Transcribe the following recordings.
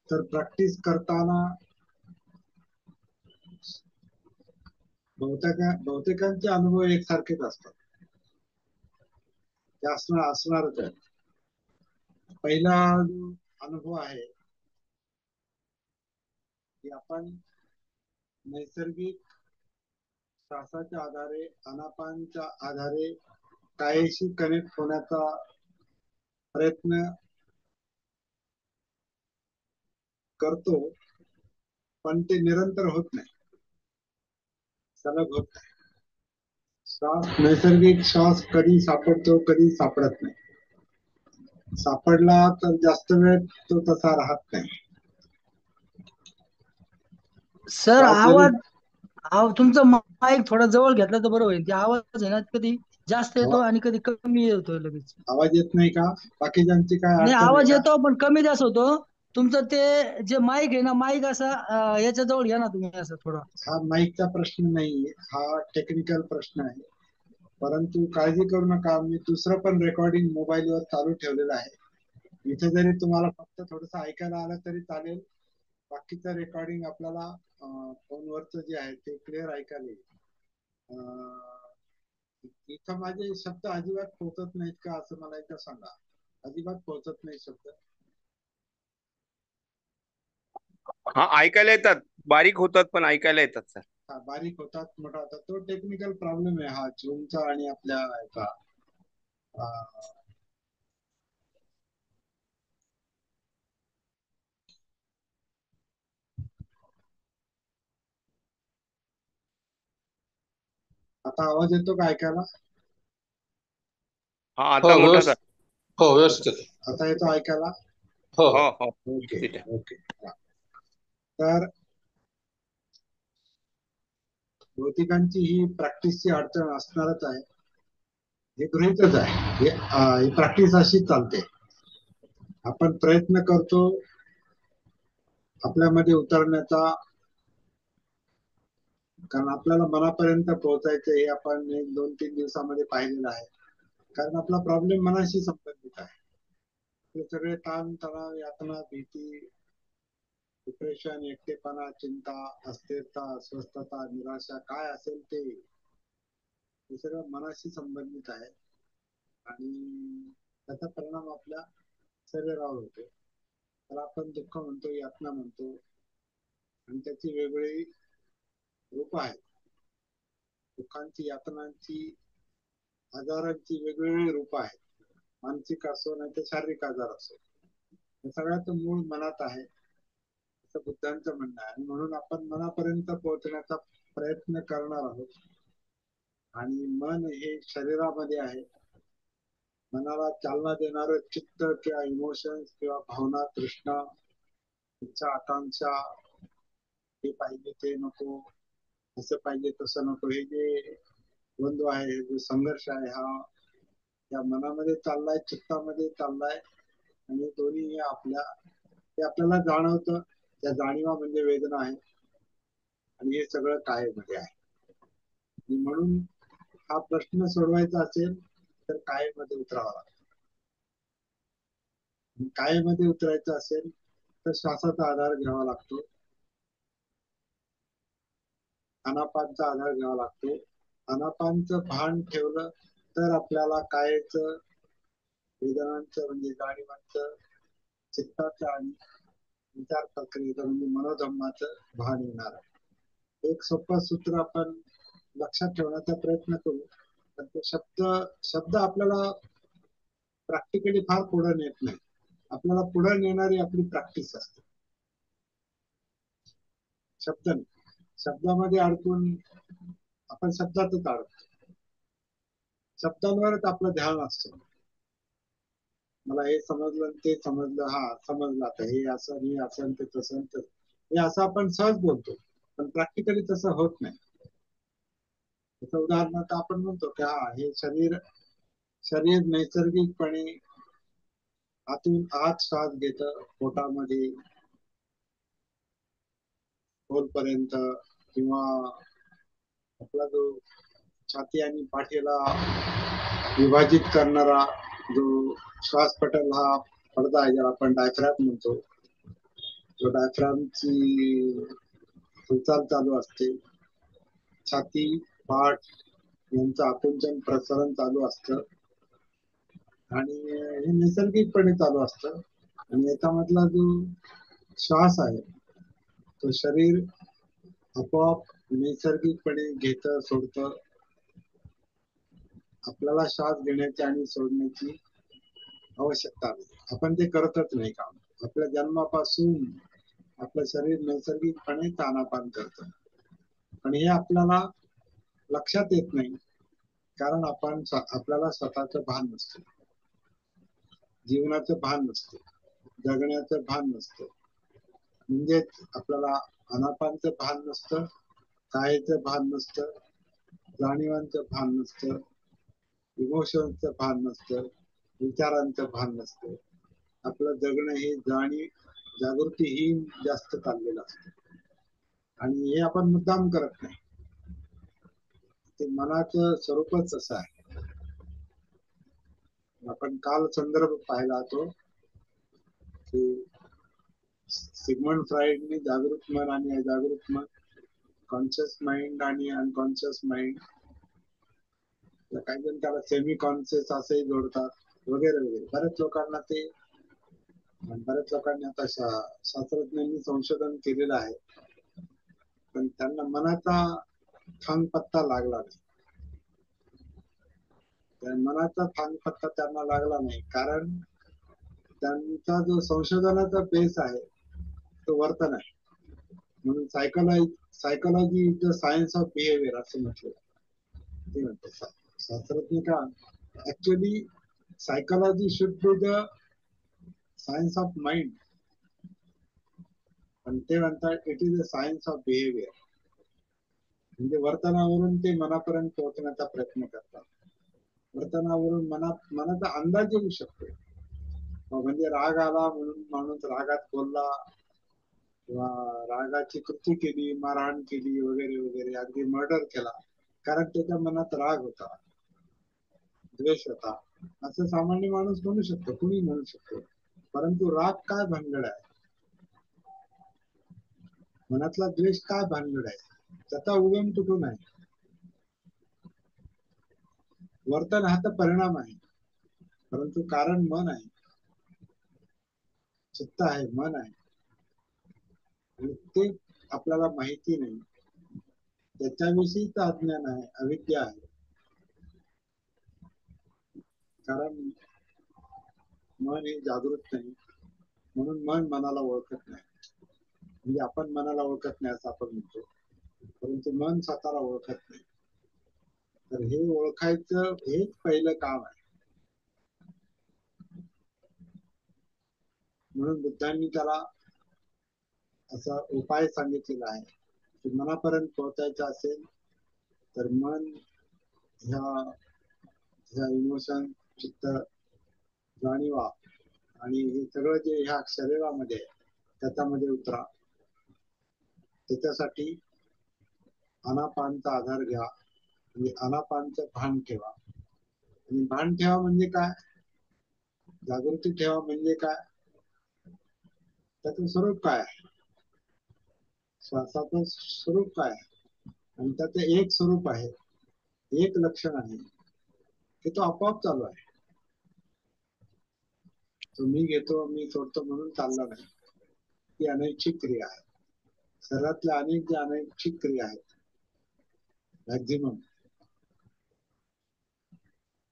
तर प्रॅक्टिस करताना बहुतेकांचे अनुभव एकसारखेच असतात, ते असणारच आहे. पहिला जो अनुभव आहे की आपण नैसर्गिक श्वासाच्या आधारे, आनापानच्या आधारे कायशी कनेक्ट होण्याचा प्रयत्न करतो, पण ते निरंतर होत नाही, सलग होत नाही. श्वास, नैसर्गिक श्वास कधी सापडतो, कधी सापडत नाही. सापडला तर जास्त वेळ तो तसा राहत नाही. सर श्वास जरी तुमचा माईक थोडा जवळ घेतला तर बरं होईल. ते आवाज आहे ना कधी जास्त येतो आणि कधी कमी येतो लगेच. आवाज येत नाही का? बाकीच्यांची काय नाही, अडचण आहे आवाज का? येतो पण कमी जास्त होतो. तुमचं ते जे माईक आहे ना, माईक असा याच्या जवळ घ्या ना तुम्ही, असं थोडं. हा माईकचा प्रश्न नाही, हा टेक्निकल प्रश्न आहे. परंतु काळजी करू नका, मी दुसरं पण रेकॉर्डिंग मोबाईलवर चालू ठेवलेलं आहे. इथे जरी तुम्हाला फक्त थोडस ऐकायला आलं तरी चालेल, बाकीचं रेकॉर्डिंग आपल्याला फोनवरचं जे आहे ते क्लिअर ऐकायला येईल. इथं माझे शब्द अजिबात पोहोचत नाहीत का, असं मला एकदा सांगा. अजिबात पोहोचत नाही शब्द? हा, ऐकायला येतात, बारीक होतात पण ऐकायला येतात सर. हा, बारीक होतात, मोठा होतात, तो टेक्निकल प्रॉब्लेम आहे हा झूमचा आणि आपल्या याचा. आता आवाज येतो का ऐकायला? हा, आता मोठा झाला. हो, व्यवस्थित. आता येतो ऐकायला? हो हो हो, ओके ठीक आहे. ओके. तर बहुतेकांची ही प्रॅक्टिसची अडचण असणारच आहे, हे गृहीतच आहे. ही प्रॅक्टिस अशी चालते. आपण प्रयत्न करतो आपल्यामध्ये उतरण्याचा, कारण आपल्याला मनापर्यंत पोहोचायचं हे आपण 1-2-3 दिवसामध्ये पाहिलेलं आहे. कारण आपला प्रॉब्लेम मनाशी संबंधित आहे. ते सगळे ताण तणाव, यातना, भीती, डिप्रेशन, एकटेपणा, चिंता, अस्थिरता, अस्वस्थता, निराशा, काय असेल ते सगळं मनाशी संबंधित आहे आणि त्याचा परिणाम आपल्या शरीरावर होतो. त्याला आपण दुःख म्हणतो, यातना म्हणतो, आणि त्याची वेगवेगळी रूप आहेत. दुःखांची, यातनांची, आजारांची वेगवेगळी रूप आहेत. मानसिक असो नाही तर शारीरिक आजार असो, हे सगळ्याच मूळ मनात आहे, असं बुद्धांचं म्हणणं आहे. आणि म्हणून आपण मनापर्यंत पोहोचण्याचा प्रयत्न करणार आहोत. आणि मन हे शरीरामध्ये आहे. मनाला चालना देणारं चित्त किंवा इमोशन्स किंवा भावना, तृष्णा, इच्छा, आकांक्षा, हे पाहिजे ते नको, असं पाहिजे तसं नको, हे जे द्वंद्व आहे, हे जो संघर्ष आहे, हा या मनामध्ये चाललाय, चित्तामध्ये चाललाय. आणि दोन्ही हे आपल्याला जाणवतं. त्या जाणीवा म्हणजे वेदना आहे, आणि हे सगळं कायेमध्ये आहे. आणि म्हणून हा प्रश्न सोडवायचा असेल तर कायेमध्ये उतरावा लागतो. कायेमध्ये उतरायचं असेल तर श्वासाचा आधार घ्यावा लागतो, आनापानचा आधार घ्यावा लागतो. आनापानचं भान ठेवलं तर आपल्याला कायेचं, वेदनांचं म्हणजे जाणीवांचं, चित्ताचं आणि विचार प्रक्रियेचं म्हणजे मनोधम्माचं भान येणार आहे. एक सोपं सूत्र आपण लक्षात ठेवण्याचा प्रयत्न करू. पण ते शब्द आपल्याला प्रॅक्टिकली फार पुढे नेत नाही. आपल्याला पुढे नेणारी आपली प्रॅक्टिस असते. शब्दामध्ये अडकून आपण शब्दातच अडकतो. शब्दांवरच आपलं ध्यान असतं. मला हे समजलं, ते समजलं, हा समजलं, आता हे असं, हे असं, ते तसं, हे असं आपण सहज बोलतो, पण प्रॅक्टिकली तसं होत नाही. त्याचं उदाहरणार्थ आपण म्हणतो की हा, हे शरीर नैसर्गिकपणे आतून आत श्वास घेतं, पोटामध्ये खोलपर्यंत, किंवा आपला जो छाती आणि पाठीला विभाजित करणारा जो श्वास पटल, हा पडदा आहे, ज्याला आपण डायफ्रॅम म्हणतो, डायफ्रामची हालचाल चालू असते, छाती, पाठ यांचं आकुंचन प्रसरण चालू असतं आणि हे नैसर्गिकपणे चालू असतं. आणि याच्यामधला जो श्वास आहे तो शरीर आपोआप नैसर्गिकपणे घेतं सोडतं. आपल्याला श्वास घेण्याची आणि सोडण्याची आवश्यकता नाही, आपण ते करतच नाही काम. आपल्या जन्मापासून आपलं शरीर नैसर्गिकपणे आनापान करतं आणि हे आपल्याला लक्षात येत नाही, कारण आपल्याला स्वतःचं भान नसतं, जीवनाचं भान नसतं, जगण्याचं भान नसतं. म्हणजेच आपल्याला आनापानचं भान नसतं, कायेचं भान नसतं, जाणीवांचं भान नसतं, इमोशनचं भान नसतं, विचारांचं भान नसतं. आपलं जगणं हे जागृतीहीन जास्त चाललेलं असतं आणि हे आपण मुद्दाम करत नाही. ते मनाचं स्वरूपच असं आहे. आपण काल संदर्भ पाहिला तो की सिग्मंड फ्राइडने जागृत मन आणि अजागृत मन, कॉन्शियस माइंड आणि अनकॉन्शियस माइंड, काही जण त्याला सेमी कॉन्शियस असंही जोडतात वगैरे वगैरे. बऱ्याच लोकांनी आता शास्त्रज्ञांनी संशोधन केलेलं आहे, पण त्यांना मनाचा थांग पत्ता लागला नाही. मनाचा थांग पत्ता त्यांना लागला नाही कारण त्यांचा जो संशोधनाचा बेस आहे तो वर्तन आहे. म्हणून psychology is the science of behaviour असं म्हटलं ते म्हणतात शास्त्रज्ञ. का actually psychology should be the science of mind, पण ते म्हणतात it is the science of behaviour. म्हणजे वर्तनावरून ते मनापर्यंत पोहोचण्याचा प्रयत्न करतात. वर्तनावरून मनाचा अंदाज येऊ शकतो. म्हणजे राग आला म्हणून माणूस रागात बोलला किंवा रागाची कृती केली, मारहाण केली वगैरे वगैरे, अगदी मर्डर केला, कारण त्याच्या मनात राग होता, द्वेष होता, असं सामान्य माणूस म्हणू शकतो, कुणी म्हणू शकतो. परंतु राग काय भानगड आहे, मनातला द्वेष काय भानगड आहे, त्याचा उगम कुठून आहे? वर्तन हा तर परिणाम आहे, परंतु कारण मन आहे, चित्त आहे, मन आहे, आणि ते आपल्याला माहिती नाही, त्याच्याविषयीच अज्ञान आहे, अविद्या आहे. कारण मन हे जागृत नाही, म्हणून मन मनाला ओळखत नाही. म्हणजे आपण मनाला ओळखत नाही असं आपण म्हणतो, परंतु मन स्वतःला ओळखत नाही. तर हे ओळखायचं हेच पहिलं काम आहे. म्हणून बुद्धांनी त्याला असा उपाय सांगितलेला आहे की मनापर्यंत पोहोचायचं असेल तर मन ह्या इमोशन, चित्त, जाणीवा आणि हे सगळं जे ह्या शरीरामध्ये त्याच्यामध्ये उतरा. त्याच्यासाठी आनापानचा आधार घ्या आणि आनापानचं भान ठेवा. आणि भान ठेवा म्हणजे काय, जागृती ठेवा म्हणजे काय, त्याचं स्वरूप काय आहे, श्वासाचं स्वरूप काय आहे, आणि त्याचं एक स्वरूप आहे, एक लक्षण आहे की तो आपोआप चालू आहे. तो मी घेतो मी सोडतो म्हणून चालला नाही, ती अनैच्छिक क्रिया आहे. शरीरातल्या अनेक ज्या अनैच्छिक क्रिया आहेत मॅक्झिमम,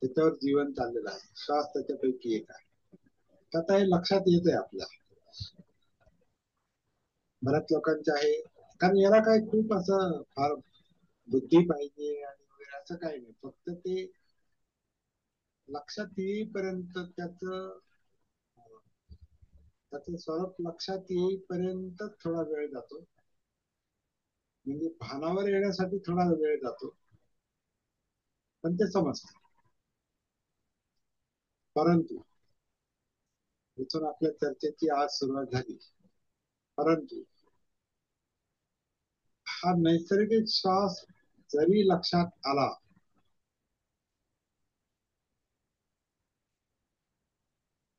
त्याच्यावर जीवन चाललेलं आहे. श्वास त्याच्यापैकी एक आहे. आता हे लक्षात येत आहे आपल्या बऱ्याच लोकांच्या आहे, कारण याला काय खूप असं फार बुद्धी पाहिजे आणि वगैरे असं काही नाही. फक्त ते लक्षात येईपर्यंत त्याचं स्वरूप लक्षात येईपर्यंत थोडा वेळ जातो. म्हणजे भानावर येण्यासाठी थोडा वेळ जातो, पण ते समजतं. परंतु इथून आपल्या चर्चेची आज सुरुवात झाली, परंतु हा नैसर्गिक श्वास जरी लक्षात आला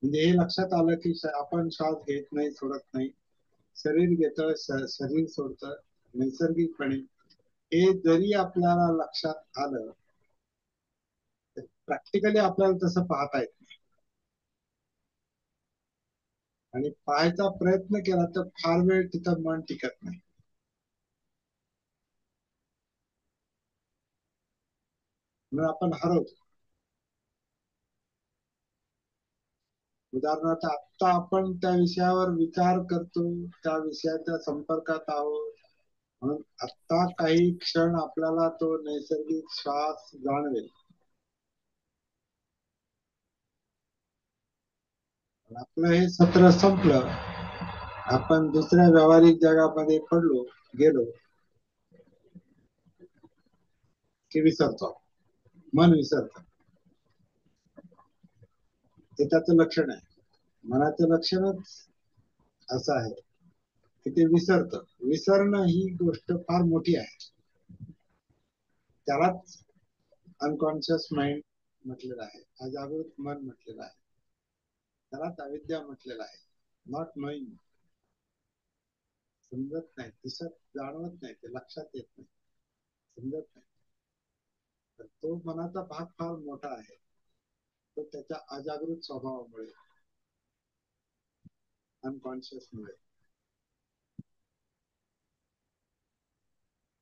म्हणजे हे लक्षात आलं की आपण श्वास घेत नाही, सोडत नाही, शरीर घेतं, शरीर सोडतं नैसर्गिकपणे. हे जरी आपल्याला लक्षात आलं, प्रॅक्टिकली आपल्याला तसं पाहता येत नाही. आणि पाहायचा प्रयत्न केला तर फार वेळ तिथं मन टिकत नाही. म्हणून आपण हरवतो. उदाहरणार्थ आत्ता आपण त्या विषयावर विचार करतो, त्या विषयाच्या संपर्कात आहोत, म्हणून आत्ता काही क्षण आपल्याला तो नैसर्गिक श्वास जाणवेल. आपलं हे सत्र संपलं, आपण दुसऱ्या व्यावहारिक जगामध्ये पडलो गेलो की विसरतो, मन विसरत. हे त्याचं लक्षण आहे. मनाचं लक्षणच असं आहे की ते विसरतं. विसरणं ही गोष्ट फार मोठी आहे. त्यालाच अनकॉन्शियस माइंड म्हटलेलं आहे, अजागृत मन म्हटलेलं आहे, त्यालाच अविद्या म्हटलेलं आहे. Not knowing. समजत नाही, दिसत जाणवत नाही, ते लक्षात येत नाही, समजत नाही. तर तो मनाचा भाग फार मोठा आहे. तो त्याच्या अजागृत स्वभावामुळे, अनकॉन्शियस मुळे.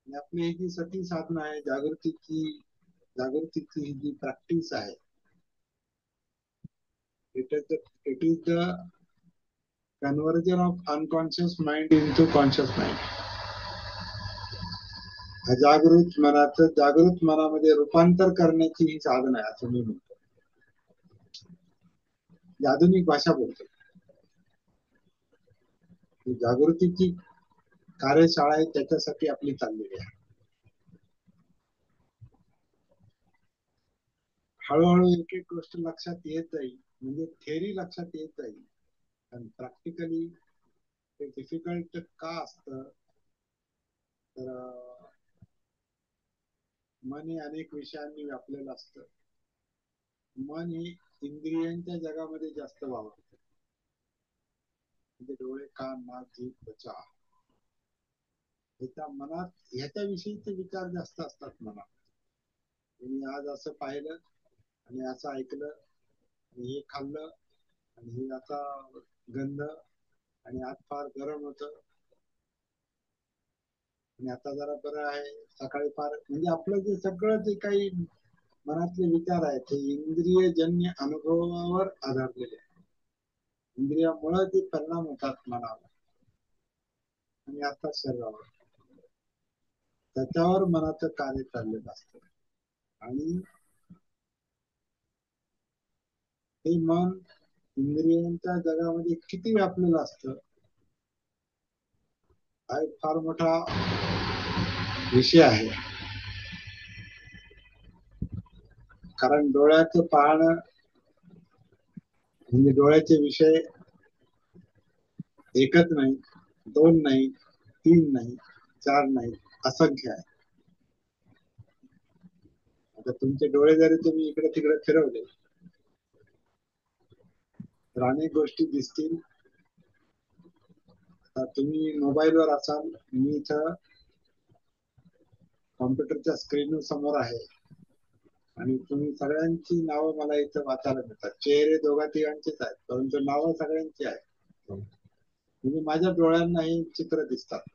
आणि आपली ही जी सती साधना आहे, जागृतीची ही जी प्रॅक्टिस आहे, it is the conversion of unconscious mind into conscious mind. अजागृत मनाचं जागृत मनामध्ये रूपांतर करण्याची ही साधना आहे, असं मी म्हणतो. आधुनिक भाषा बोलतो. जागृतीची कार्यशाळा आहे, त्याच्यासाठी आपली चाललेली आहे. हळूहळू एक एक गोष्ट लक्षात येत जाईल, म्हणजे थेअरी लक्षात येत जाईल, आणि प्रॅक्टिकली ते डिफिकल्ट का असतं, तर मन हे अनेक विषयांनी व्यापलेलं असतं. मन हे इंद्रियांच्या जगामध्ये जास्त वावरतं. म्हणजे डोळे, कान, नाक, जीभ, त्वचा, ह्याच्या मनात ह्याच्या विषयीचे विचार जास्त असतात मनात. मी आज असं पाहिलं आणि असं ऐकलं आणि हे खाल्लं आणि हे आता गंध, आणि आज फार गरम होत आणि आता जरा बरं आहे, सकाळी फार, म्हणजे आपलं जे सगळं जे काही मनातले विचार आहेत ते इंद्रियजन्य अनुभवावर आधारलेले आहेत. इंद्रियामुळे ते परिणाम होतात मनावर आणि आता शरीरावर. त्याच्यावर मनाचं कार्य चाललेलं असतं. आणि हे मन इंद्रियांच्या जगामध्ये किती व्यापलेलं असतं, हा एक फार मोठा विषय आहे. कारण डोळ्याचं पाहणं म्हणजे डोळ्याचे विषय एकच नाही, दोन नाही, तीन नाही, चार नाही, असंख्य आहे. आता तुमचे डोळे जरी तुम्ही इकडे तिकडे फिरवले तर अनेक गोष्टी दिसतील. आता तुम्ही मोबाईलवर असाल, मी इथं कॉम्प्युटरच्या स्क्रीन समोर आहे आणि तुम्ही सगळ्यांची नावं मला इथं वाचायला मिळतात. चेहरे दोघा तिघांचेच आहेत, परंतु नावं सगळ्यांची आहेत. म्हणजे माझ्या डोळ्यांना ही चित्र दिसतात.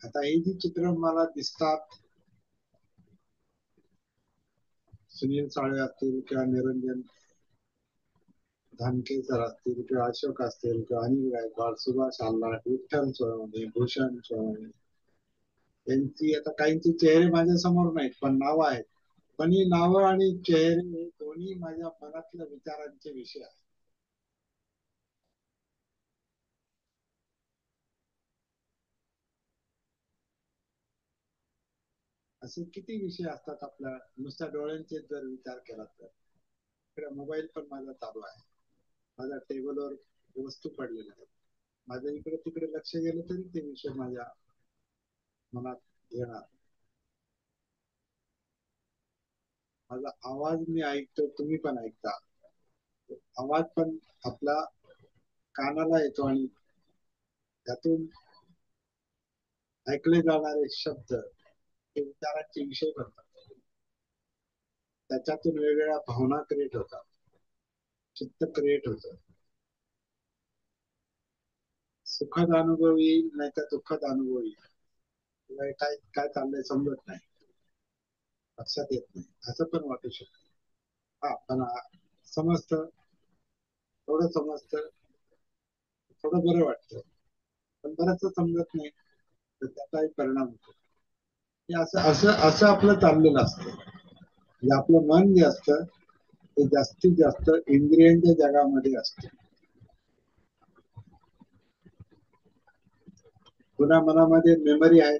आता ही जी चित्र मला दिसतात, सुनील साळे असतील किंवा निरंजन धानके सर असतील किंवा अशोक असतील किंवा अनिल गायकवाड, सुभाष आल्हाट, विठ्ठल सोळवणे, भूषण सोळवणे, यांची आता काहींचे चेहरे माझ्या समोर नाहीत पण नावं आहेत. पण ही नावं आणि चेहरे हे दोन्ही माझ्या मनातल्या विचारांचे विषय आहेत. असे किती विषय असतात आपल्या नुसत्या डोळ्यांचे जर विचार केला तर. इकडे मोबाईल पण माझा चालू आहे, माझ्या टेबलवर वस्तू पडलेल्या आहेत, माझ्या इकडे तिकडे लक्ष गेलं तरी ते विषय माझ्या मनात येणार. माझा आवाज मी ऐकतो, तुम्ही पण ऐकता, आवाज पण आपला कानाला येतो आणि त्यातून ऐकले जाणारे शब्द हे विचारांचे विषय बनतात. त्याच्यातून वेगवेगळ्या भावना क्रिएट होतात, चित्त क्रिएट होतं. सुखद अनुभव येईल नाही तर दुःखद अनुभव येईल, काय काय चाललंय समजत नाही, लक्षात येत नाही, असं पण वाटू शकतं. हा पण समजतं, थोडं समजतं, थोडं बरं वाटतं, पण बरंच समजत नाही तर त्याचाही परिणाम होतो. हे असं असं असं आपलं चाललेलं असतं. म्हणजे आपलं मन जे असतं ते जास्तीत जास्त इंद्रियांच्या जगामध्ये असतं. पुन्हा मनामध्ये मेमरी आहे,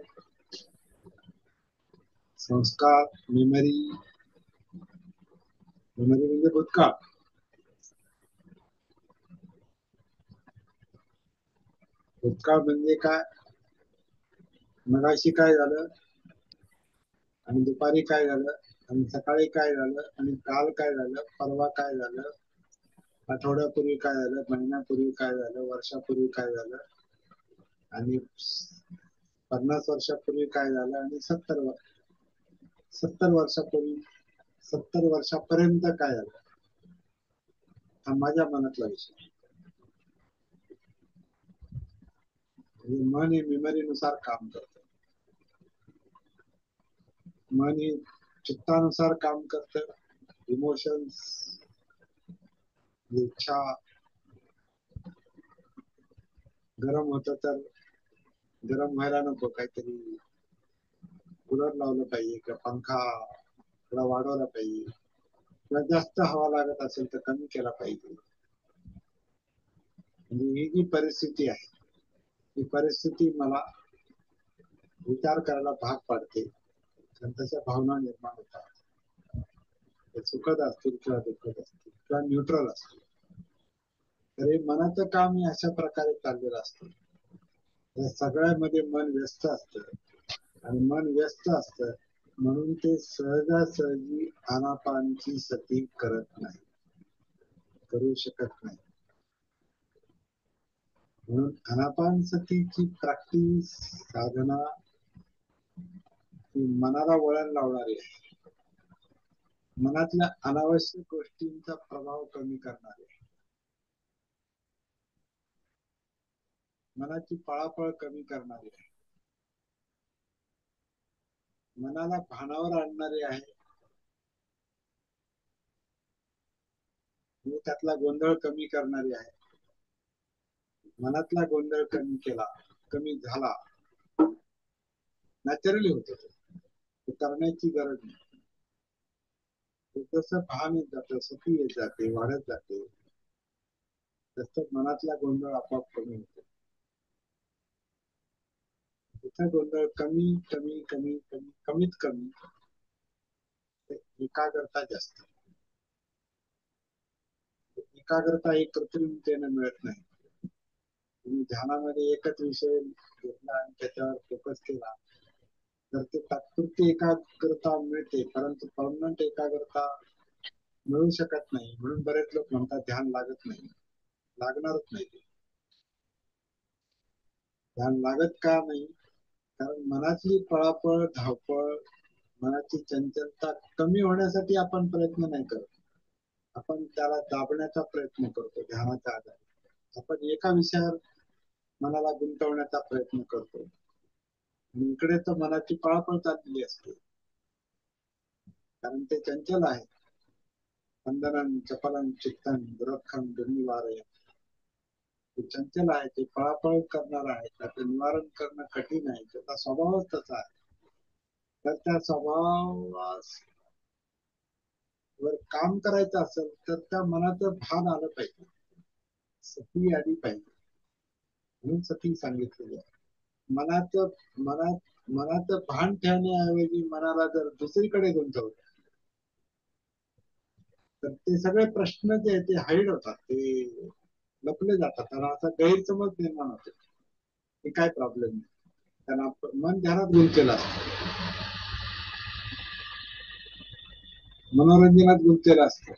संस्कार, मेमरी. मेमरी म्हणजे भूतकाळ. भूतकाळ म्हणजे काय, मगाशी काय झालं आणि दुपारी काय झालं आणि सकाळी काय झालं आणि काल काय झालं, परवा काय झालं, आठवड्यापूर्वी काय झालं, महिन्यापूर्वी काय झालं, वर्षापूर्वी काय झालं आणि 50 वर्षापूर्वी काय झालं आणि 70 वर्षापूर्वी, 70 वर्षापर्यंत काय झालं, हा माझ्या मनातला विषय. म्हणजे मन हे मेमरीनुसार काम करतं. मन हे चित्तानुसार काम करतं. इमोशन्स, इच्छा, गरम होतं तर गरम व्हायला नको, काहीतरी कूलर लावलं पाहिजे किंवा पंखा थोडा वाढवला पाहिजे, किंवा जास्त हवा लागत असेल तर कमी केला पाहिजे. म्हणजे ही जी परिस्थिती आहे, ही परिस्थिती मला विचार करायला भाग पाडते, आणि तशा भावना निर्माण होतात. ते सुखद असतील किंवा दुःखद असतील किंवा न्यूट्रल असतील, तर हे मनाचं काम हे अशा प्रकारे चाललेलं असतं. या सगळ्यामध्ये मन व्यस्त असतं, आणि मन व्यस्त असतं म्हणून ते सहजासहजी आनापानची सती करत नाही, करू शकत नाही. म्हणून आनापान सतीची प्रॅक्टिस, साधना ही मनाला वळण लावणारी आहे, मनातल्या अनावश्यक गोष्टींचा प्रभाव कमी करणारी आहे, मनाची पळापळ कमी करणारी आहे, मनाला भानावर आणणारी आहे, आणि त्यातला गोंधळ कमी करणारी आहे. मनातला गोंधळ कमी केला, कमी झाला, नॅचरली होतो, तो करण्याची गरज नाही. जसं भान येत जातं, सती येत जाते, वाढत जाते, तसं मनातला गोंधळ आपोआप कमी होतो. तिथं गोंधळ कमी कमी कमी कमी कमीत कमी, एकाग्रता जास्त. एकाग्रता ही कृत्रिमतेने मिळत नाही. तुम्ही ध्यानामध्ये एकच विषय घेतला आणि त्याच्यावर फोकस केला तर ते तात्पुरती एकाग्रता मिळते, परंतु परमनंट एकाग्रता मिळू शकत नाही. म्हणून बरेच लोक म्हणतात ध्यान लागत नाही. लागणारच नाही. ध्यान लागत का नाही? कारण मनातली पळापळ, धावपळ, मनाची चंचलता कमी होण्यासाठी आपण प्रयत्न नाही करत, आपण त्याला दाबण्याचा प्रयत्न करतो. ध्यानाच्या आधारे आपण एका विषयावर मनाला गुंतवण्याचा प्रयत्न करतो, आणि इकडे तर मनाची पळापळ चाललेली असते, कारण ते चंचल आहे. स्पंदनं चपलं चित्तं दुरखं दुर्निवारय. ते चंचल आहे, ते पळापळ करणार आहे, त्याचं निवारण करणं कठीण आहे, त्याचा स्वभावच तसा आहे. तर त्या स्वभावावर काम करायचं असेल तर त्या मनाचं भान आलं पाहिजे, सती आली पाहिजे. म्हणून सती सांगितलेली आहे. मनाचं भान ठेवण्याऐवजी मनाला जर दुसरीकडे गुंतवलं तर ते सगळे प्रश्न जे ते हाईड होतात, ते लपले जातात, आणि असा गैरसमज निर्माण होतो की काय प्रॉब्लेम नाही. त्यांना मन ध्यानात गुंतलेलं असतं, मनोरंजनात गुंतलेलं असतं.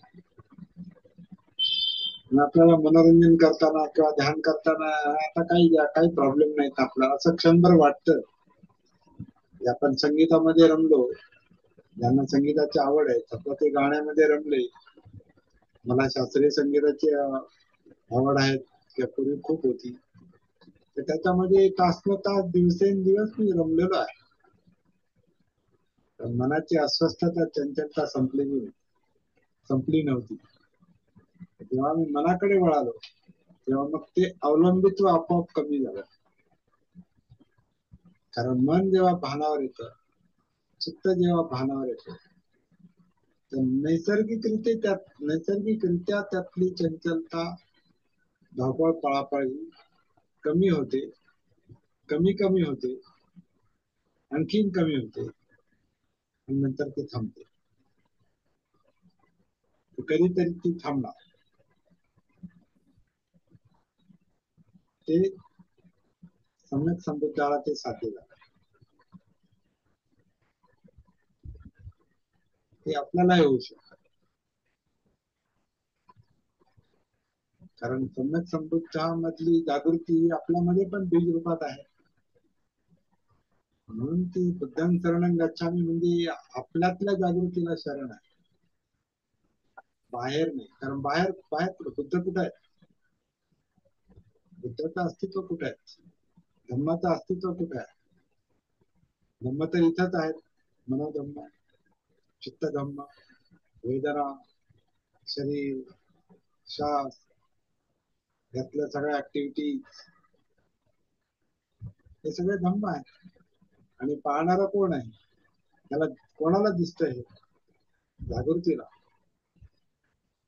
आपल्याला मनोरंजन करताना किंवा ध्यान करताना आता काही प्रॉब्लेम नाहीत आपल्याला, असं क्षणभर वाटतं. आपण संगीतामध्ये रमलो, ज्यांना संगीताची आवड आहे तर ते गाण्यामध्ये रमले. मला शास्त्रीय संगीताची आवड आहे, पूर्वी खूप होती. तर त्याच्यामध्ये तासनतास दिवसेंदिवस मी रमलेलो आहे. तर मनाची अस्वस्थता, चंचलता संपली नव्हती. जेव्हा मी मनाकडे वळालो तेव्हा मग ते अवलंबित्व आपोआप कमी झालं. कारण मन जेव्हा भानावर येतं, चित्त जेव्हा भानावर येतं, तर नैसर्गिकरित्या त्यातली चंचलता, धावपळ, पळापळी कमी होते, कमी होते, आणखीन कमी होते, आणि नंतर ते थांबते. कधीतरी ती थांबणार. ते सम्यक संबुद्धाला ते साध्य झालं. ते आपल्याला होऊ शकतं. कारण सम्यक संबुद्धामधली जागृती ही आपल्यामध्ये पण बीज रूपात आहे. म्हणून ती बुद्धं शरणं गच्छामि म्हणजे आपल्यातल्या जागृतीला शरण आहे, बाहेर नाही. कारण बाहेर बाहेर बुद्ध कुठे आहे? बुद्धाचं अस्तित्व कुठे आहे? धम्माचं अस्तित्व कुठे आहे? धम्म तर इथंच आहेत. मनोधम्म, चित्तधम्म, वेदना, शरीर, श्वास, यातल्या सगळ्या ऍक्टिव्हिटी, हे सगळे धम्म आहे. आणि पाहणारा कोण आहे? त्याला कोणाला दिसतंय? जागृतीला.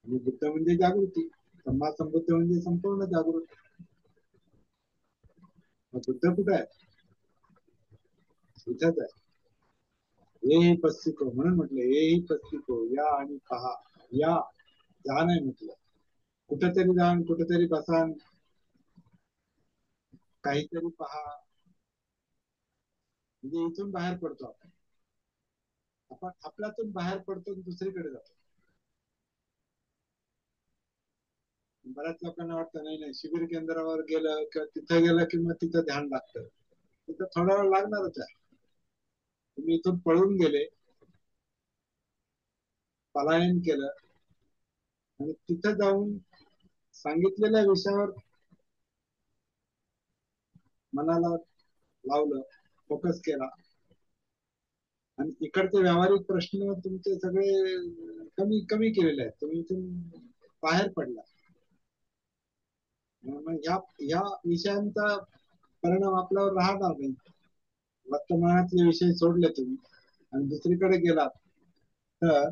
आणि बुद्ध म्हणजे जागृती, धम्मा संबुद्ध म्हणजे संपूर्ण जागृती. मग बुद्ध कुठे आहे? इथंच आहे. हे ही पस्तिको, म्हणून म्हटलं हे ही पस्तिको, या आणि पहा. या, जा नाही म्हटलं. कुठेतरी जाण, कुठेतरी बसान, काहीतरी पहा. म्हणजे इथून बाहेर पडतो आपण. आपण आपल्यातून बाहेर पडतो आणि दुसरीकडे जातो. बऱ्याच लोकांना वाटतं नाही नाही, शिबिर केंद्रावर गेलं किंवा तिथं गेलं की मग तिथं ध्यान लागतं. तिथं थोडा वेळ लागणारच आहे. तुम्ही इथून पळून गेले, पलायन केलं, आणि तिथं जाऊन सांगितलेल्या विषयावर मनाला लावलं, फोकस केला, आणि इकडचे व्यावहारिक प्रश्न तुमचे सगळे कमी कमी केलेले आहेत. तुम्ही इथून बाहेर पडला. मग ह्या विषयांचा परिणाम आपल्यावर राहणार नाही. वर्तमानातले विषय सोडले तुम्ही आणि दुसरीकडे गेलात तर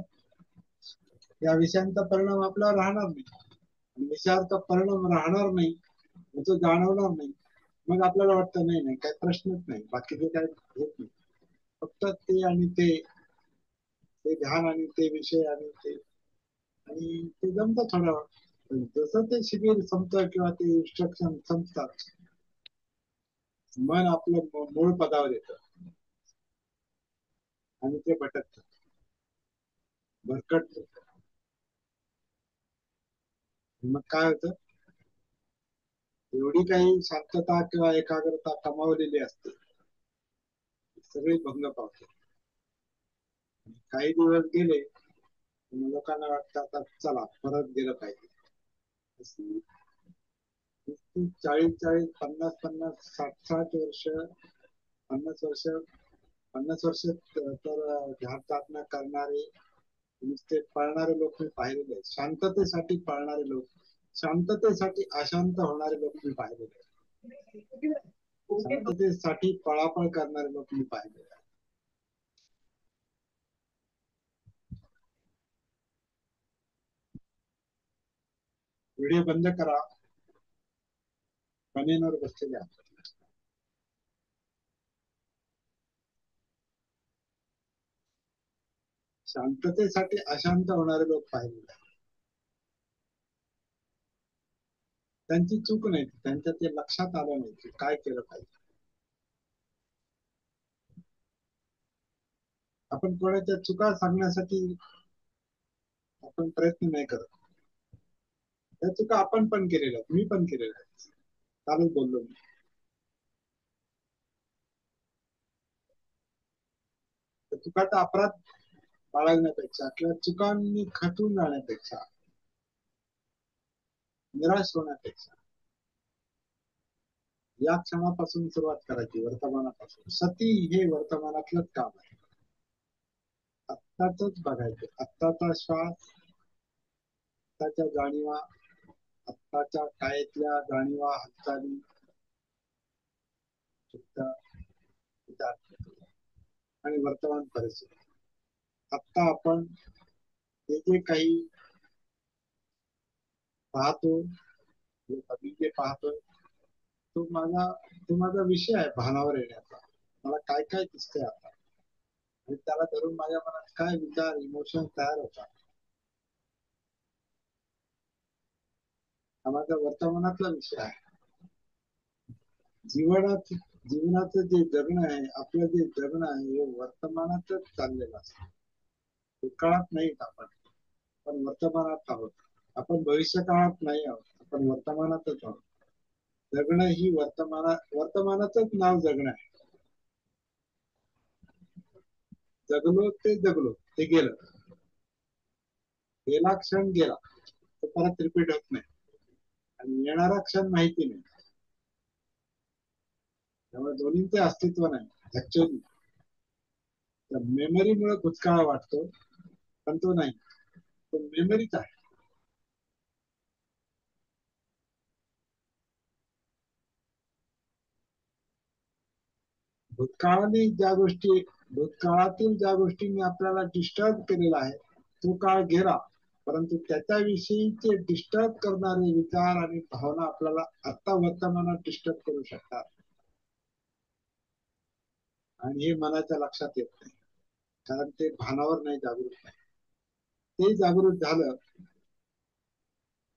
या विषयांचा परिणाम आपल्यावर राहणार नाही. विषयाचा परिणाम राहणार नाही, तो जाणवणार नाही. मग आपल्याला वाटतं नाही नाही, काही प्रश्नच नाही, बाकीचे काय होत नाही. फक्त ते आणि ते ध्यान आणि ते विषय आणि ते जमतं थोडं. पण जसं ते शिबिर संपतं किंवा ते इन्स्ट्रक्शन संपतात, मन आपलं मूळ पदावर येतं आणि ते भटकत, भरकटत. मग काय होतं? एवढी काही शांतता किंवा एकाग्रता कमावलेली असते, सगळी भंग पावते. काही दिवस गेले, लोकांना वाटतं आता चला परत गेलं पाहिजे. 40-40, 50-50, 60-60 वर्ष, 50 वर्ष, 50 वर्ष तर ध्यान साधना करणारे, नुसते पळणारे लोक मी पाहिलेले आहेत. शांततेसाठी पळणारे लोक, शांततेसाठी अशांत होणारे लोक मी पाहिलेले आहेत. शांततेसाठी पळापळ करणारे लोक मी पाहिलेले आहेत. व्हिडिओ बंद करा. कमेंटवर बसलेले आहेत. शांततेसाठी अशांत होणारे लोक पाहिलेले आहेत. त्यांची चूक नाही, त्यांच्या ते लक्षात आलं नाही की काय केलं पाहिजे. आपण कोणाच्या चुका सांगण्यासाठी आपण प्रयत्न नाही करत. त्या चुका आपण पण केलेल्या आहेत, मी पण केलेल्या आहेत. कालच बोललो मी. त्या चुकाचा अपराध बाळगण्यापेक्षा किंवा चुकांनी खचून जाण्यापेक्षा, निराश होण्यापेक्षा या क्षणापासून सुरुवात करायची, वर्तमानापासून. सती हे वर्तमानातलंच काम आहे. आत्ताच बघायचं, आत्ताचा श्वास, आत्ताच्या जाणीवा, आत्ताच्या काळातल्या जाणीवा, हालचाली, चित्त, विचार आणि वर्तमान परिस्थिती. आत्ता आपण जे काही पाहतो, जे पाहतोय, तो माझा विषय आहे भानावर येण्याचा. मला काय काय दिसतंय आता आणि त्याला धरून माझ्या मनात काय विचार, इमोशन तयार होतात, हा माझा वर्तमानातला विषय आहे. जीवनाचं जे जगणं आहे, आपलं जे जगणं आहे, हे वर्तमानातच चाललेलं असतं. भूतकाळात नाहीत आपण वर्तमानात आहोत. आपण भविष्य काळात नाही आहोत, आपण वर्तमानातच आहोत. जगणं ही वर्तमानाचंच नाव जगणं आहे. जगलो ते गेलं. गेला क्षण गेला, तो परत रिपीट होत नाही आणि येणारा क्षण माहिती नाही. त्यामुळे दोन्हीचे अस्तित्व नाही. ऍक्च्युअली मेमरीमुळे भूतकाळ वाटतो, पण तो नाही, तो मेमरीच आहे. भूतकाळातील ज्या गोष्टींनी आपल्याला डिस्टर्ब केलेला आहे, तो काळ गेला, परंतु त्याच्याविषयीचे डिस्टर्ब करणारे विचार आणि भावना आपल्याला आता वर्तमानात डिस्टर्ब करू शकतात. आणि हे मनाच्या लक्षात येत नाही, कारण ते भानावर नाही, जागृत नाही. ते जागृत झालं,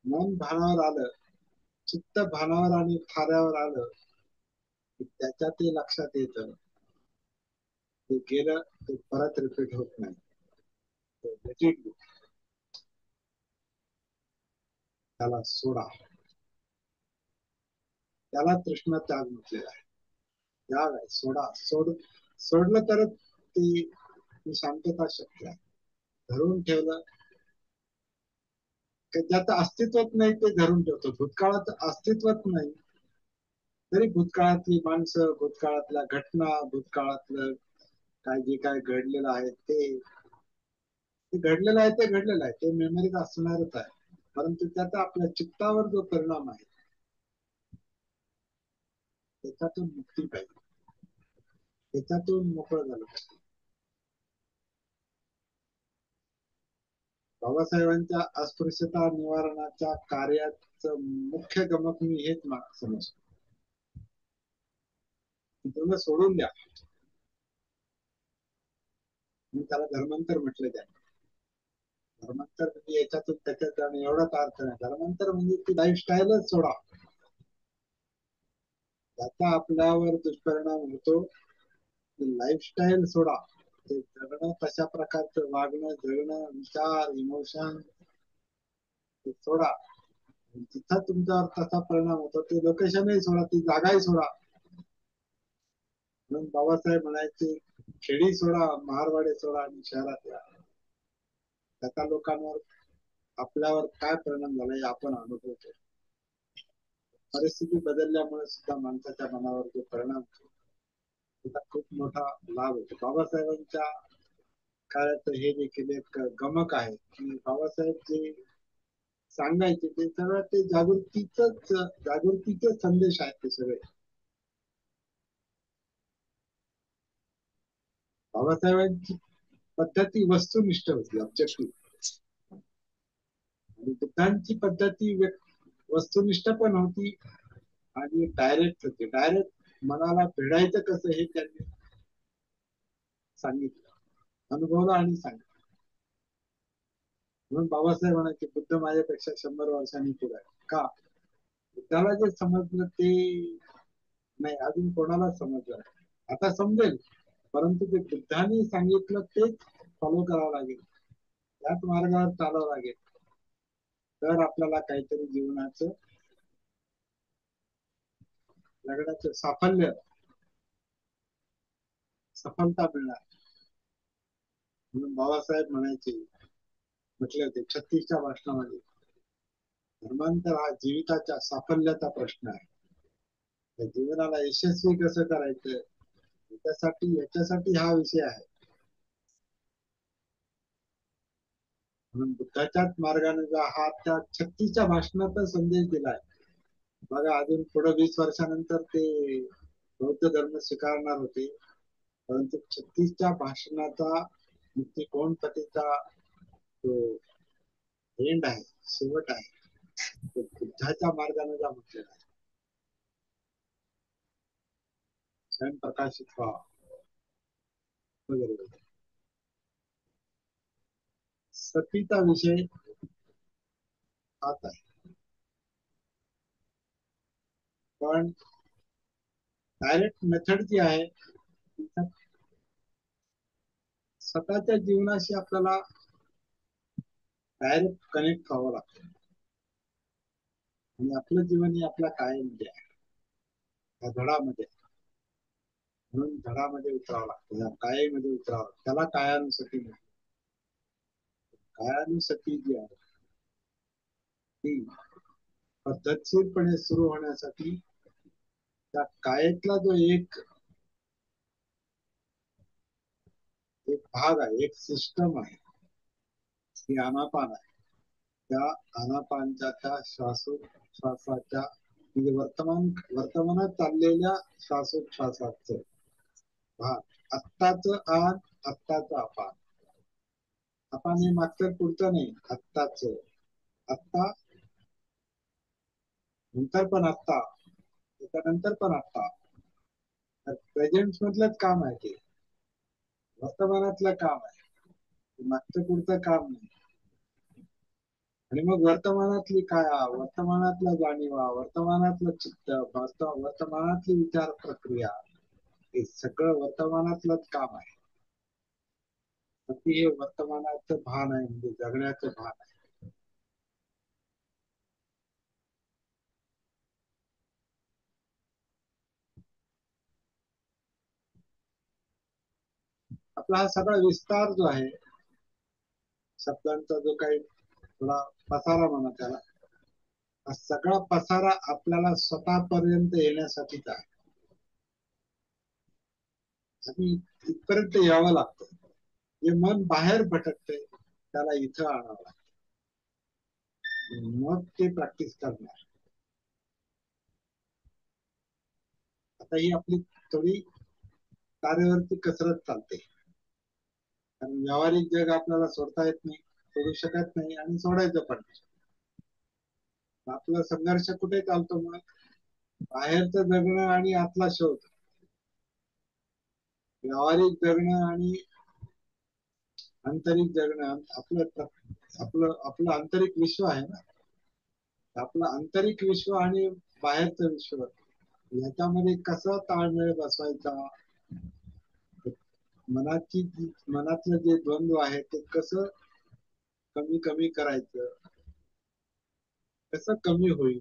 मन भानावर आलं, चित्त भानावर आणि थाऱ्यावर आलं, त्याच्या ते लक्षात येतं, ते गेलं, ते परत रिपीट होत नाही. त्याला सोडा, त्याला तृष्णा त्याग म्हटलेला आहे. त्याग आहे, सोडलं तरच ती शांतता शक्य आहे. धरून ठेवलं, ज्याचं अस्तित्वच नाही ते धरून ठेवतो. भूतकाळाचं अस्तित्वच नाही, तरी भूतकाळातली माणसं, भूतकाळातल्या घटना, भूतकाळातलं जे काय घडलेलं आहे ते घडलेलं आहे, ते मेमरीत असणारच आहे. परंतु त्याचा आपल्या चित्तावर जो परिणाम आहे, त्याच्यातून मुक्ती पाहिजे, त्याच्यातून मोकळं झालं पाहिजे. बाबासाहेबांच्या अस्पृश्यता निवारणाच्या कार्याचं मुख्य गमक मी हेच समजतो, तुम्ही सोडून द्या. मी त्याला धर्मांतर म्हटलं. त्या धर्मांतर म्हणजे याच्यातून त्याच्यात जाणं एवढाच अर्थ नाही. धर्मांतर म्हणजे ती लाईफस्टाईलच सोडा. त्याचा आपल्यावर दुष्परिणाम होतो, लाईफस्टाईल सोडा. ते जगणं, तशा प्रकारचं वागणं, जगणं, विचार, इमोशन सोडा. जिथं तुमच्यावर तसा परिणाम होतो ते लोकेशनही सोडा, ती जागाही सोडा. म्हणून बाबासाहेब म्हणायचे, खेडी सोडा, महारवाडे सोडा आणि शहरात या. त्याचा लोकांवर, आपल्यावर काय परिणाम झाला हे आपण अनुभवतो. परिस्थिती बदलल्यामुळे सुद्धा माणसाच्या मनावर जो परिणाम होतो त्याचा खूप मोठा लाभ होतो. बाबासाहेबांच्या काळात हे देखील एक गमक आहे की बाबासाहेब जे सांगायचे ते सगळं ते जागृतीचे संदेश आहेत. ते सगळे बाबासाहेबांची पद्धती वस्तुनिष्ठ होती, ऑब्जेक्टिव्ह. आणि बुद्धांची पद्धती वस्तुनिष्ठ पण होती आणि डायरेक्ट होती. डायरेक्ट मनाला भिडायचं कसं हे त्यांनी सांगितलं, अनुभवलं आणि सांगितलं. म्हणून बाबासाहेब म्हणायचे, बुद्ध माझ्यापेक्षा 100 वर्षांनी पुढे आहे. का? त्याला जे समजलं ते नाही अजून कोणाला समजलं नाही. आता समजेल, परंतु ते बुद्धांनी सांगितलं तेच फॉलो करावं लागेल, त्याच मार्गावर चालावं लागेल. तर आपल्याला काहीतरी जीवनाचं लग्नाचं सफलता मिळणार. म्हणून बाबासाहेब म्हटले होते 36च्या भाषणामध्ये, धर्मांतर हा जीविताच्या साफल्याचा प्रश्न आहे. त्या जीवनाला यशस्वी कसं करायचं याच्यासाठी हा विषय आहे. म्हणून बुद्धाच्याच मार्गाने जा हा त्या 36च्या भाषणाचा संदेश दिलाय. बघा अजून पुढे 20 वर्षानंतर ते बौद्ध धर्म स्वीकारणार होते, परंतु 36च्या भाषणाचा कोण पतीचा जो एंड आहे, शेवट आहे, तो बुद्धाच्या मार्गाने जा म्हटलेला आहे. स्वयं प्रकाशित व्हा वगैरे वगैरे. सतीचा विषय हाच आहे. पण डायरेक्ट मेथड जी आहे स्वतःच्या जीवनाशी आपल्याला डायरेक्ट कनेक्ट व्हावं लागतं. आणि आपलं जीवन हे आपल्या कायमध्ये आहे, या धडामध्ये. म्हणून धडामध्ये उतरावं लागतं, या कायेमध्ये उतरावं लागतं. त्याला कायानुसती म्हणतात. कायानुसती जी आहे ती पद्धतशीरपणे सुरू होण्यासाठी त्या कायेतला जो एक भाग आहे, एक सिस्टम आहे, ती आनापान आहे. त्या आनापानच्या त्या श्वासोच्छ्वासाच्या म्हणजे वर्तमानात चाललेल्या श्वासोच्छ्वासाचं भाग, आत्ताच आन, आत्ताच अपान. अपान हे मागचं पुढचं नाही, आत्ताच. आत्ता नंतर पण आत्ता, त्याच्यानंतर पण आत्ता. प्रेझेंट मधलंच काम आहे ते, वर्तमानातलं काम आहे, मागचं पुढचं काम नाही. आणि मग वर्तमानातली वर्तमानातला जाणीवा, वर्तमानातलं चित्त, वर्तमानातली विचार प्रक्रिया, हे सगळं वर्तमानातलंच काम आहे. हे वर्तमानाचं भान आहे, म्हणजे जगण्याचं भान आहे. आपला हा सगळा विस्तार जो आहे, शब्दांचा जो काही थोडा पसारा म्हणा त्याला, हा सगळा पसारा आपल्याला स्वतःपर्यंत येण्यासाठीच आहे. आणि इथपर्यंत यावं लागतं. जे मन बाहेर भटकते त्याला इथं आणावं लागतं, मग ते प्रॅक्टिस करणार. आता ही आपली थोडी कार्यावरती कसरत चालते, कारण व्यावहारिक जग आपल्याला सोडता येत नाही, सोडू शकत नाही, आणि सोडायचं पण नाही. आपला संघर्ष कुठे चालतो? मग बाहेरचं जगणं आणि आतला शोध. व्यावहारिक जगणं आणि आंतरिक जगणं. आपलं आंतरिक विश्व आहे ना, आपलं आंतरिक विश्व आणि बाहेरचं विश्व, याच्यामध्ये कसा ताळमेळ बसवायचा, मनातलं जे द्वंद्व आहे ते कसं कमी कमी करायचं, कसं कमी होईल,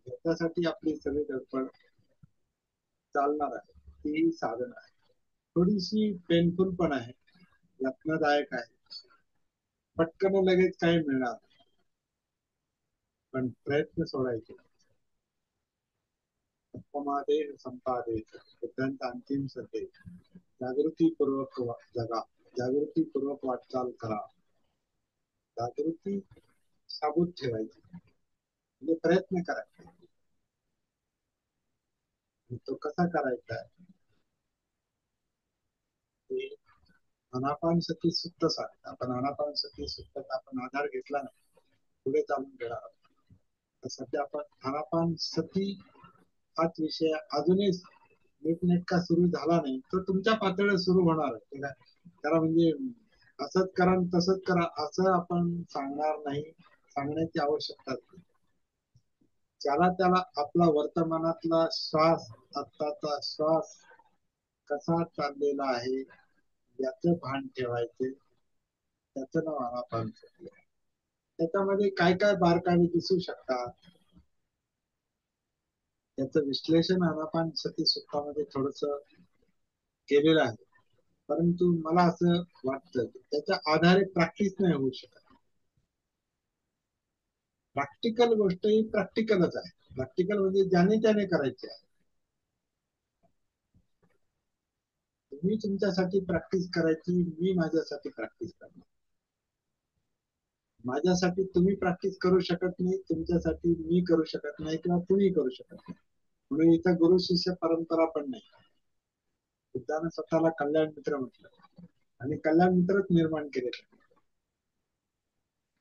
याच्यासाठी आपली सगळी धडपड चालणार आहे. ती साधन आहे, थोडीशी पेनफुल पण आहे, यत्नदायक आहे. पटकन लगेच काही मिळणार, पण प्रयत्न सोडायचे. समादेह संपादेश, बुद्धांचा अंतिम संदेश. जागृतीपूर्वक जगा, जागृतीपूर्वक वाटचाल करा. जागृती साबूत ठेवायची, म्हणजे प्रयत्न करायचा. तो कसा करायचा आहे ते अनापानसती सुप्त सांगतात. आपण अनापानसती सुप्तचा आपण आधार घेतला नाही, पुढे चालून घेणार आहोत. तर सध्या आपण अनापानसती हाच विषय अजूनही नीटनेटका सुरू झाला नाही, तो तुमच्या पातळीवर सुरू होणार आहे. त्याला म्हणजे असंच करा तसंच करा असं आपण सांगणार नाही, सांगण्याची आवश्यकता नाही. ज्याला त्याला आपला वर्तमानातला श्वास, आत्ताचा श्वास कसा चाललेला आहे याचं भान ठेवायचे, त्याचं नाव आनापानसती आहे. त्याच्यामध्ये काय काय बारकावे दिसू शकतात, त्याचं विश्लेषण आनापान सती सुक्तामध्ये थोडस केलेलं आहे. परंतु मला असं वाटतं की त्याच्या आधारे प्रॅक्टिस नाही होऊ शकत. प्रॅक्टिकल गोष्ट ही प्रॅक्टिकलच आहे. प्रॅक्टिकल म्हणजे ज्याने त्याने करायचे आहे. तुम्ही तुमच्यासाठी प्रॅक्टिस करायची, मी माझ्यासाठी प्रॅक्टिस करणार. माझ्यासाठी तुम्ही प्रॅक्टिस करू शकत नाही, तुमच्यासाठी मी करू शकत नाही किंवा तुम्ही करू शकत नाही. म्हणून इथं गुरु शिष्य परंपरा पण नाही. बुद्धाने स्वतःला कल्याण मित्र म्हटलं आणि कल्याण मित्रच निर्माण केले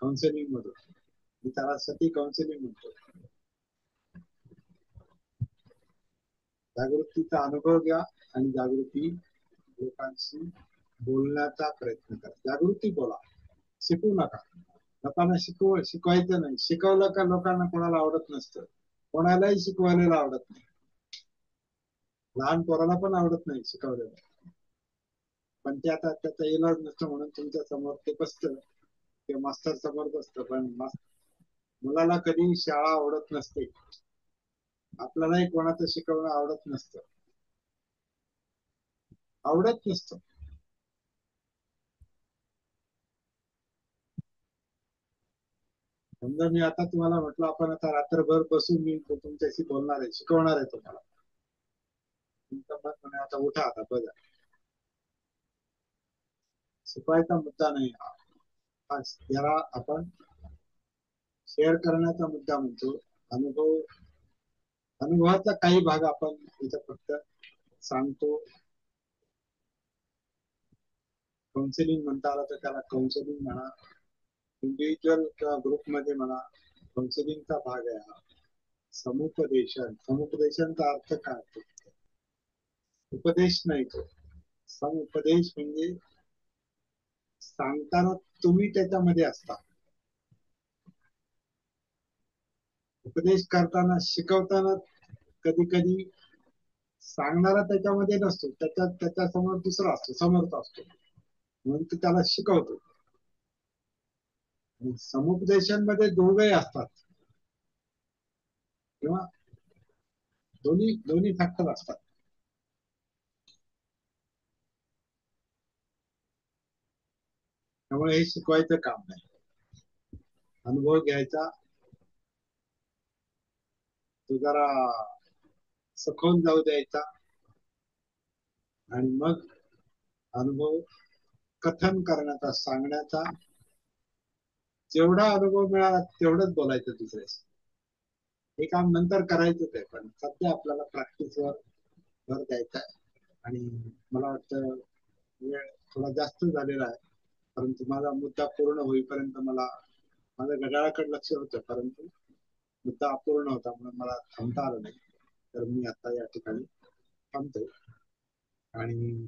काउन्सिलिंग मधून. मी त्याला सती काउन्सिलिंग म्हणतो. जागृतीचा अनुभव घ्या आणि जागृती लोकांशी बोलण्याचा प्रयत्न करा. जागृती बोला, शिकवू नका. लोकांना शिकवायचं नाही. शिकवलं का लोकांना कोणाला आवडत नसतं, कोणालाही शिकवायला आवडत नाही. लहान पोराला पण आवडत नाही शिकवलेलं, पण ते आता त्याचा इलाज नसतो म्हणून तुमच्या समोर ते बसतं किंवा मास्तर समोर बसतं. पण मुलाला कधी शाळा आवडत नसते. आपल्यालाही कोणाचं शिकवणं आवडत नसतं, आवडत नसतं. समजा मी आता तुम्हाला म्हटलं आपण आता रात्रभर बसून मी तुमच्याशी बोलणार आहे, शिकवणार आहे तुम्हाला. तुमचं मत म्हणे आता उठा, आता बघा. शिकवायचा मुद्दा नाही हा, जरा आपण शेअर करण्याचा मुद्दा म्हणतो. अनुभवाचा काही भाग आपण इथं फक्त सांगतो. काउन्सिलिंग म्हणता आलं तर त्याला काउन्सिलिंग म्हणा, इंडिव्हिज्युअल किंवा ग्रुप मध्ये म्हणा, काउन्सिलिंगचा भाग आहे हा. समुपदेशनचा अर्थ काय होतो? उपदेश नाही तो. समुपदेश म्हणजे सांगताना तुम्ही त्याच्यामध्ये असता. उपदेश करताना, शिकवताना कधी कधी सांगणारा त्याच्यामध्ये नसतो, त्याच्या समोर दुसरा असतो, समर्थ असतो, म्हणून तो त्याला शिकवतो. समुपदेशन मध्ये दोघंही असतात किंवा दोन्ही फॅक्टर असतात. त्यामुळे हे शिकवायचं काम नाही, अनुभव घ्यायचा, तो जरा सखोल जाऊ द्यायचा आणि मग अनुभव कथन करण्याचा, सांगण्याचा. जेवढा अनुभव मिळाला तेवढंच बोलायचं दुसऱ्याशी. हे काम नंतर करायचंच आहे, पण सध्या आपल्याला प्रॅक्टिसवर भर द्यायचा आहे. आणि मला वाटतं वेळ थोडा जास्त झालेला आहे, परंतु माझा मुद्दा पूर्ण होईपर्यंत मला माझ्या घड्याळाकडे लक्ष होतं, परंतु मुद्दा अपूर्ण होता म्हणून मला थांबता आलं नाही. तर मी आता या ठिकाणी थांबतो आणि